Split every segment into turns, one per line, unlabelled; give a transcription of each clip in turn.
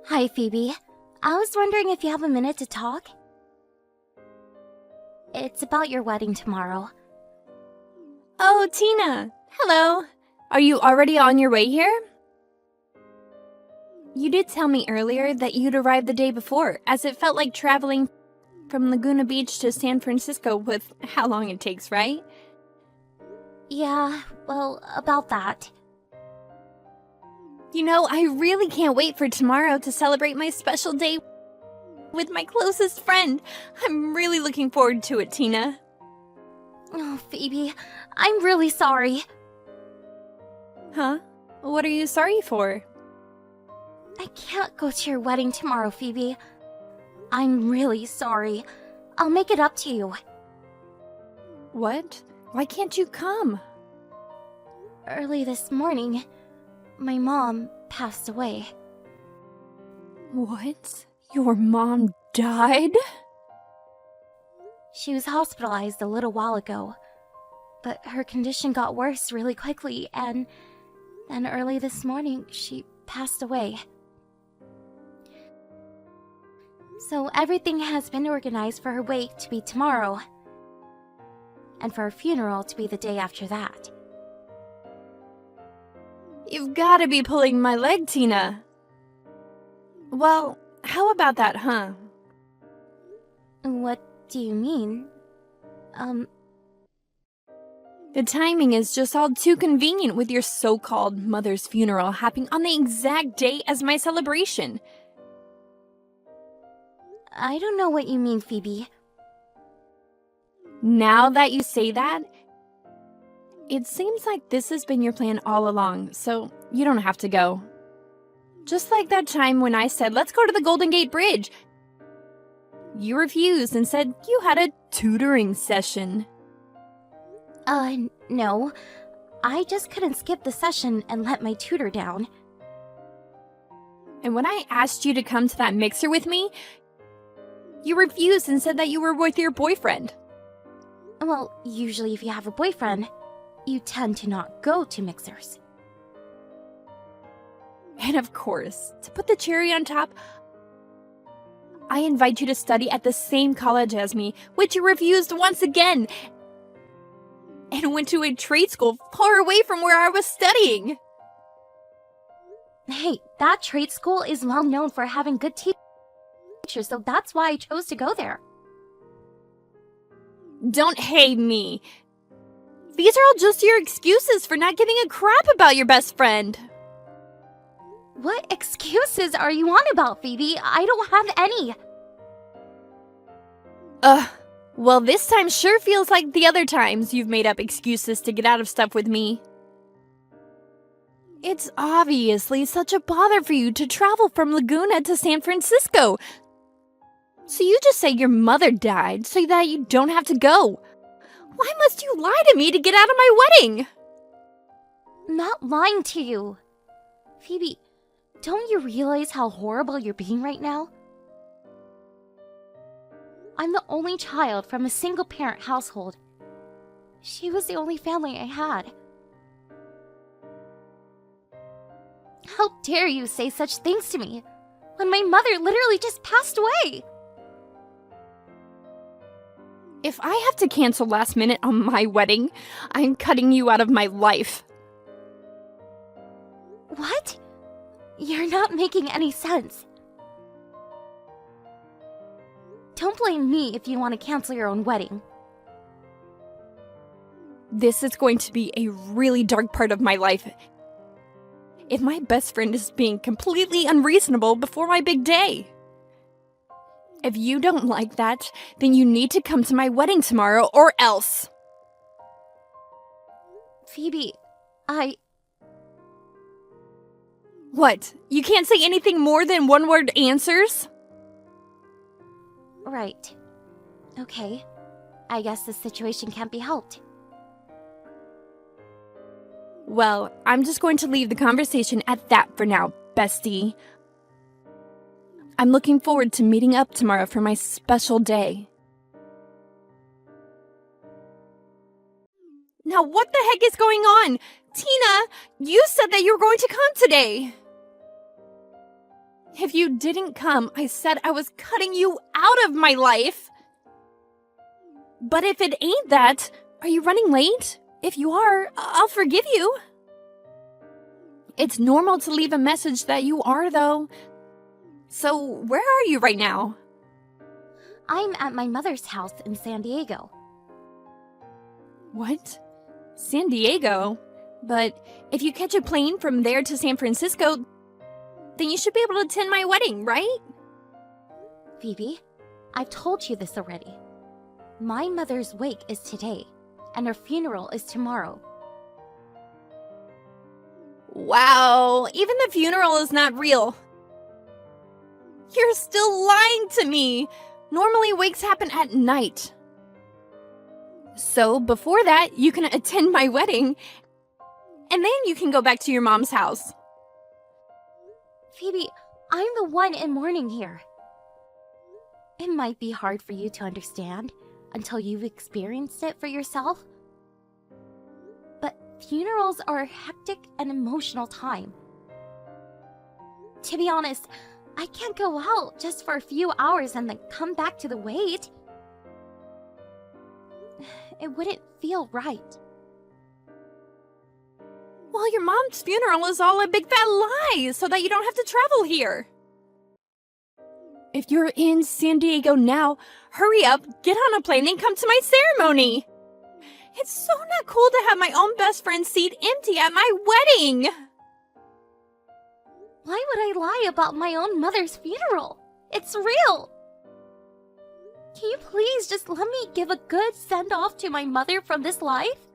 Hi, Phoebe. I was wondering if you have a minute to talk? It's about your wedding tomorrow.
Oh, Tina! Hello! Are you already on your way here? You did tell me earlier that you'd arrived the day before, as it felt like traveling from Laguna Beach to San Francisco with how long it takes, right?
Yeah, well, about that.
You know, I really can't wait for tomorrow to celebrate my special day with my closest friend. I'm really looking forward to it, Tina.
Oh, Phoebe, I'm really sorry.
Huh? What are you sorry for?
I can't go to your wedding tomorrow, Phoebe. I'm really sorry. I'll make it up to you.
What? Why can't you come?
Early this morning, my mom passed away.
What? Your mom died?
She was hospitalized a little while ago, but her condition got worse really quickly, and then early this morning, she passed away. So everything has been organized for her wake to be tomorrow, and for her funeral to be the day after that.
You've gotta be pulling my leg, Tina. Well, how about that, huh?
What do you mean?
The timing is just all too convenient with your so-called mother's funeral happening on the exact day as my celebration.
I don't know what you mean, Phoebe.
Now that you say that, it seems like this has been your plan all along, so you don't have to go. Just like that time when I said, let's go to the Golden Gate Bridge. You refused and said you had a tutoring session.
No. I just couldn't skip the session and let my tutor down.
And when I asked you to come to that mixer with me, you refused and said that you were with your boyfriend.
Well, usually if you have a boyfriend, you tend to not go to mixers.
And of course, to put the cherry on top, I invite you to study at the same college as me, which you refused once again, and went to a trade school far away from where I was studying.
Hey, that trade school is well known for having good teachers, so that's why I chose to go there.
Don't hate me. These are all just your excuses for not giving a crap about your best friend.
What excuses are you on about, Phoebe? I don't have any.
Well, this time sure feels like the other times you've made up excuses to get out of stuff with me. It's obviously such a bother for you to travel from Laguna to San Francisco. So you just say your mother died so that you don't have to go. Why must you lie to me to get out of my wedding?
I'm not lying to you. Phoebe, don't you realize how horrible you're being right now? I'm the only child from a single-parent household. She was the only family I had. How dare you say such things to me, when my mother literally just passed away?
If I have to cancel last minute on my wedding, I'm cutting you out of my life.
What? You're not making any sense. Don't blame me if you want to cancel your own wedding.
This is going to be a really dark part of my life. If my best friend is being completely unreasonable before my big day. If you don't like that, then you need to come to my wedding tomorrow or else.
Phoebe,
What? You can't say anything more than one-word answers?
Right. Okay. I guess this situation can't be helped.
Well, I'm just going to leave the conversation at that for now, bestie. I'm looking forward to meeting up tomorrow for my special day. Now what the heck is going on? Tina, you said that you were going to come today. If you didn't come, I said I was cutting you out of my life. But if it ain't that, are you running late? If you are, I'll forgive you. It's normal to leave a message that you are, though. So, where are you right now?
I'm at my mother's house in San Diego.
What? San Diego? But if you catch a plane from there to San Francisco, then you should be able to attend my wedding, right?
Phoebe, I've told you this already. My mother's wake is today, and her funeral is tomorrow.
Wow, even the funeral is not real. You're still lying to me. Normally wakes happen at night. So before that, you can attend my wedding, and then you can go back to your mom's house.
Phoebe, I'm the one in mourning here. It might be hard for you to understand until you've experienced it for yourself. But funerals are a hectic and emotional time. To be honest, I can't go out just for a few hours and then come back to the wait. It wouldn't feel right.
Well, your mom's funeral is all a big fat lie so that you don't have to travel here. If you're in San Diego now, hurry up, get on a plane, and come to my ceremony. It's so not cool to have my own best friend's seat empty at my wedding.
Why would I lie about my own mother's funeral? It's real! Can you please just let me give a good send-off to my mother from this life?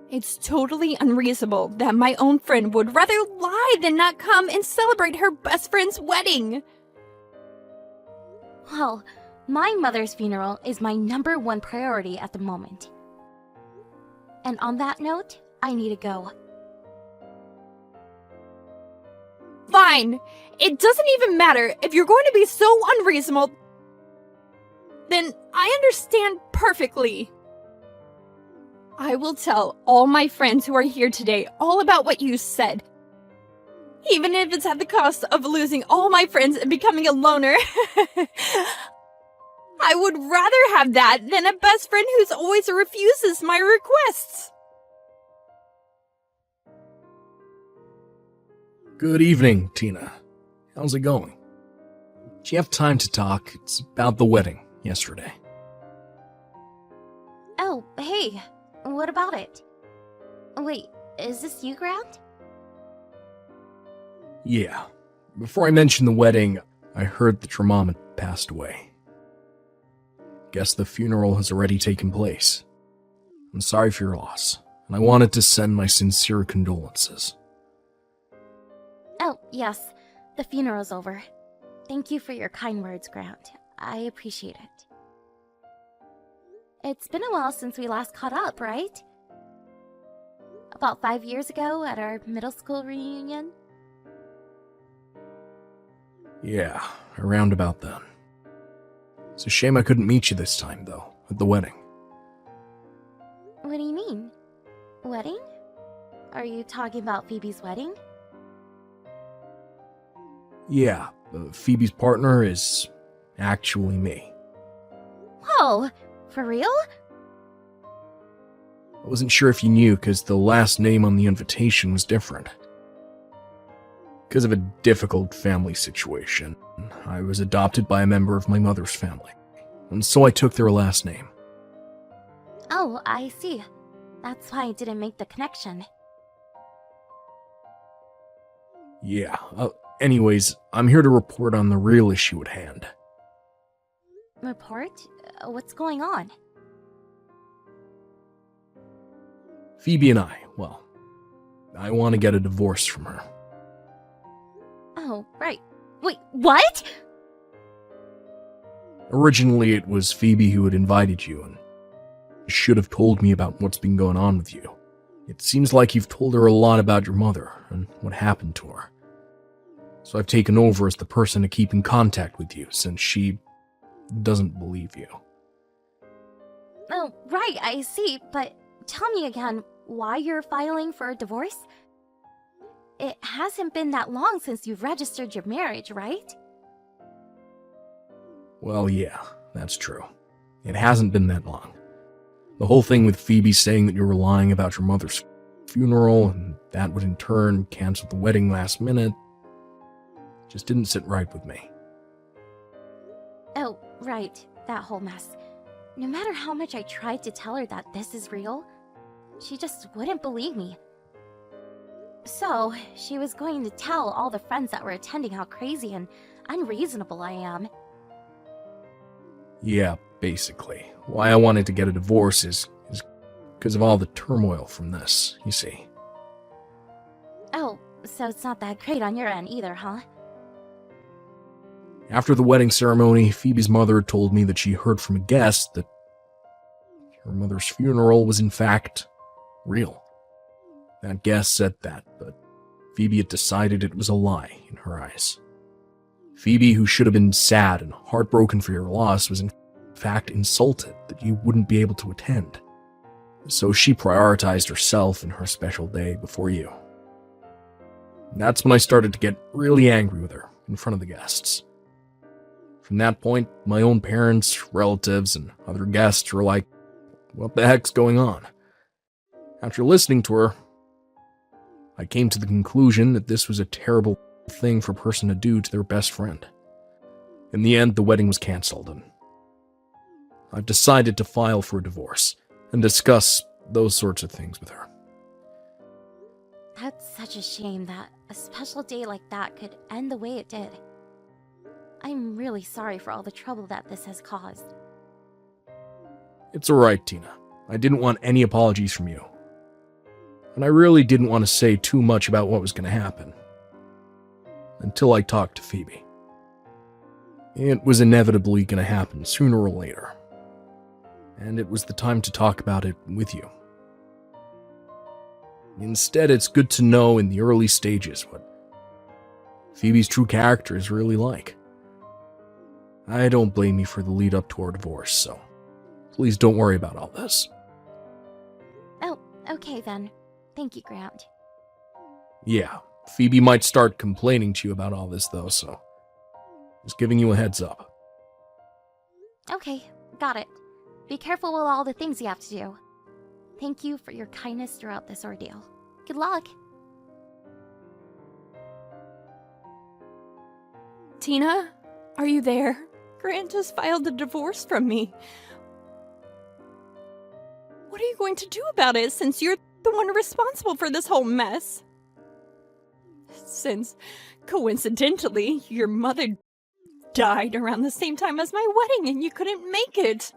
It's totally unreasonable that my own friend would rather lie than not come and celebrate her best friend's wedding.
Well, my mother's funeral is my #1 priority at the moment. And on that note, I need to go.
Fine. It doesn't even matter. If you're going to be so unreasonable, then I understand perfectly. I will tell all my friends who are here today all about what you said. Even if it's at the cost of losing all my friends and becoming a loner. I would rather have that than a best friend who's always refuses my requests.
Good evening, Tina. How's it going? Do you have time to talk? It's about the wedding yesterday.
Oh, hey, what about it? Wait, is this you, Grant?
Yeah. Before I mention the wedding, I heard that your mom had passed away. Guess the funeral has already taken place. I'm sorry for your loss, and I wanted to send my sincere condolences.
Oh, yes, the funeral's over. Thank you for your kind words, Grant. I appreciate it. It's been a while since we last caught up, right? About 5 years ago at our middle school reunion?
Yeah, around about then. It's a shame I couldn't meet you this time, though, at the wedding.
What do you mean? Wedding? Are you talking about Phoebe's wedding?
Yeah, Phoebe's partner is actually me.
Whoa, for real?
I wasn't sure if you knew because the last name on the invitation was different. Because of a difficult family situation, I was adopted by a member of my mother's family, and so I took their last name.
Oh, I see. That's why I didn't make the connection.
Yeah, anyways, I'm here to report on the real issue at hand.
Report? What's going on?
Phoebe and I want to get a divorce from her.
Oh, right. Wait, what?
Originally, it was Phoebe who had invited you, and should have told me about what's been going on with you. It seems like you've told her a lot about your mother and what happened to her. So I've taken over as the person to keep in contact with you, since she doesn't believe you.
Oh, right, I see, but tell me again why you're filing for a divorce? it hasn't been that long since you've registered your marriage, right?
Well, yeah, that's true. It hasn't been that long. The whole thing with Phoebe saying that you were lying about your mother's funeral and that would in turn cancel the wedding last minute just didn't sit right with me.
Oh, right, that whole mess. No matter how much I tried to tell her that this is real, she just wouldn't believe me. So, she was going to tell all the friends that were attending how crazy and unreasonable I am.
Yeah, basically. Why I wanted to get a divorce is because of all the turmoil from this, you see.
Oh, so it's not that great on your end either, huh?
After the wedding ceremony, Phoebe's mother told me that she heard from a guest that her mother's funeral was in fact real. That guest said that, but Phoebe had decided it was a lie in her eyes. Phoebe, who should have been sad and heartbroken for your loss, was in fact insulted that you wouldn't be able to attend. So she prioritized herself and her special day before you. That's when I started to get really angry with her in front of the guests. From that point, my own parents, relatives, and other guests were like, what the heck's going on? After listening to her, I came to the conclusion that this was a terrible thing for a person to do to their best friend. In the end, the wedding was canceled, and I've decided to file for a divorce and discuss those sorts of things with her.
That's such a shame that a special day like that could end the way it did. I'm really sorry for all the trouble that this has caused.
It's alright, Tina. I didn't want any apologies from you. And I really didn't want to say too much about what was going to happen. Until I talked to Phoebe. It was inevitably going to happen sooner or later. And it was the time to talk about it with you. Instead, it's good to know in the early stages what Phoebe's true character is really like. I don't blame you for the lead up to our divorce, so please don't worry about all this.
Oh, okay then. Thank you, Grant.
Yeah, Phoebe might start complaining to you about all this though, so just giving you a heads up.
Okay, got it. Be careful with all the things you have to do. Thank you for your kindness throughout this ordeal. Good luck.
Tina, are you there? Grant just filed a divorce from me. What are you going to do about it since you're the one responsible for this whole mess? Since, coincidentally, your mother died around the same time as my wedding and you couldn't make it.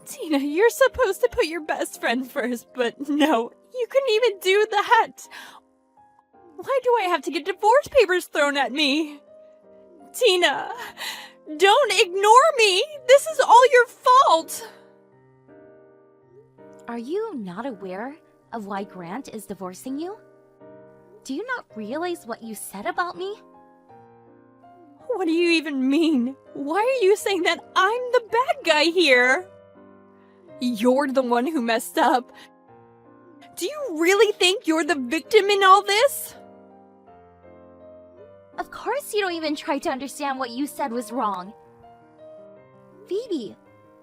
Tina, you're supposed to put your best friend first, but no, you couldn't even do that. Why do I have to get divorce papers thrown at me? Tina, don't ignore me. This is all your fault.
Are you not aware of why Grant is divorcing you? Do you not realize what you said about me?
What do you even mean? Why are you saying that I'm the bad guy here? You're the one who messed up. Do you really think you're the victim in all this?
Of course you don't even try to understand what you said was wrong. Phoebe,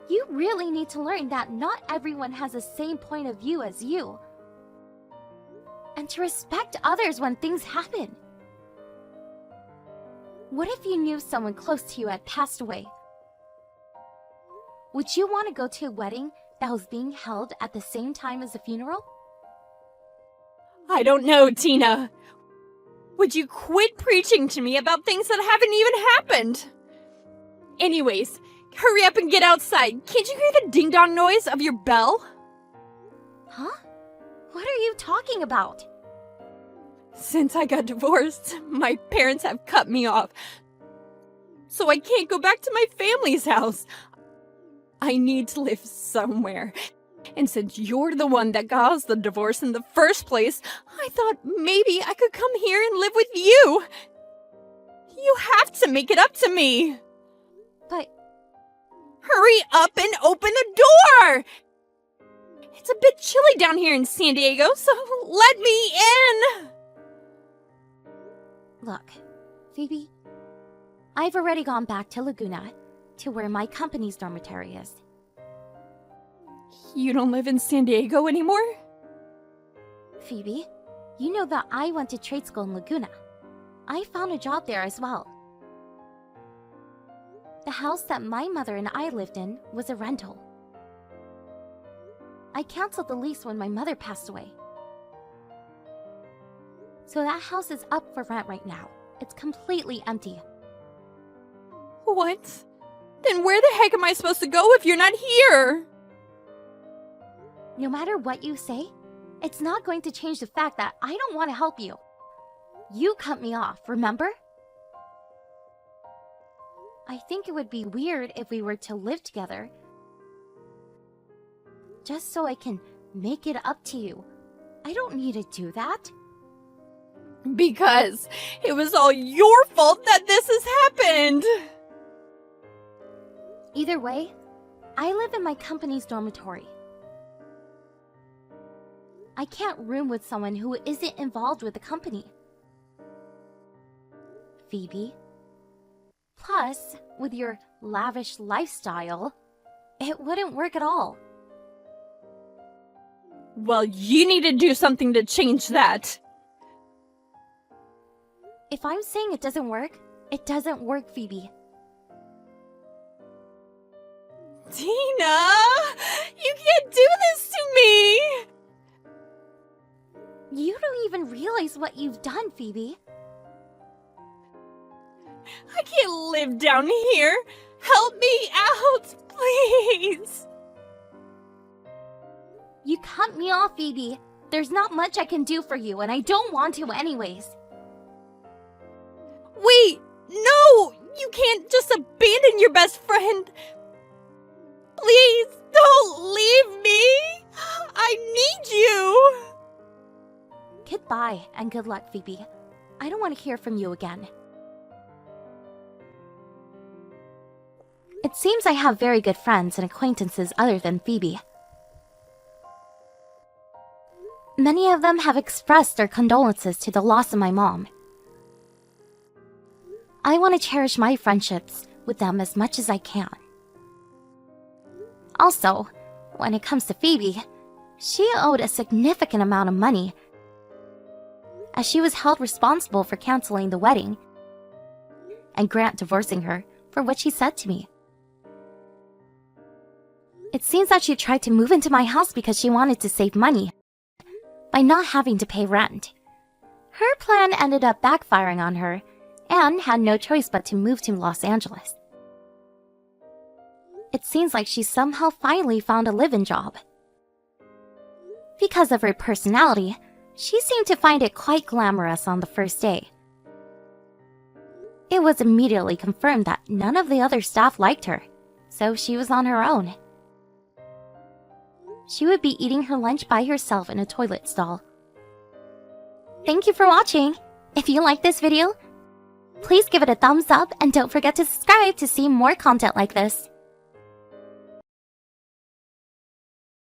you really need to learn that not everyone has the same point of view as you. And to respect others when things happen. What if you knew someone close to you had passed away? Would you want to go to a wedding that was being held at the same time as the funeral?
I don't know, Tina. Would you quit preaching to me about things that haven't even happened? Anyways, hurry up and get outside. Can't you hear the ding-dong noise of your bell?
Huh? What are you talking about?
Since I got divorced, my parents have cut me off. So I can't go back to my family's house. I need to live somewhere. And since you're the one that caused the divorce in the first place, I thought maybe I could come here and live with you. You have to make it up to me.
But
Hurry up and open the door! It's a bit chilly down here in San Diego, so let me in!
Look, Phoebe, I've already gone back to Laguna, to where my company's dormitory is.
You don't live in San Diego anymore?
Phoebe, you know that I went to trade school in Laguna. I found a job there as well. The house that my mother and I lived in was a rental. I canceled the lease when my mother passed away. So that house is up for rent right now. It's completely empty.
What? Then where the heck am I supposed to go if you're not here?
No matter what you say, it's not going to change the fact that I don't want to help you. You cut me off, remember? I think it would be weird if we were to live together. Just so I can make it up to you. I don't need to do that.
Because it was all your fault that this has happened.
Either way, I live in my company's dormitory. I can't room with someone who isn't involved with the company. Phoebe. Plus, with your lavish lifestyle, it wouldn't work at all.
Well, you need to do something to change that.
If I'm saying it doesn't work, it doesn't work, Phoebe.
Tina! You can't do this to me!
You don't even realize what you've done, Phoebe.
I can't live down here. Help me out, please.
You cut me off, Phoebe. There's not much I can do for you, and I don't want to anyways.
Wait, no! You can't just abandon your best friend. Please, don't leave me. I need you.
Goodbye, and good luck, Phoebe. I don't want to hear from you again. It seems I have very good friends and acquaintances other than Phoebe. Many of them have expressed their condolences to the loss of my mom. I want to cherish my friendships with them as much as I can. Also, when it comes to Phoebe, she owed a significant amount of money, as she was held responsible for canceling the wedding and Grant divorcing her for what she said to me. It seems that she tried to move into my house because she wanted to save money by not having to pay rent. Her plan ended up backfiring on her and had no choice but to move to Los Angeles. It seems like she somehow finally found a live-in job. Because of her personality, she seemed to find it quite glamorous on the first day. It was immediately confirmed that none of the other staff liked her, so she was on her own. She would be eating her lunch by herself in a toilet stall. Thank you for watching! If you like this video, please give it a thumbs up and don't forget to subscribe to see more content like this.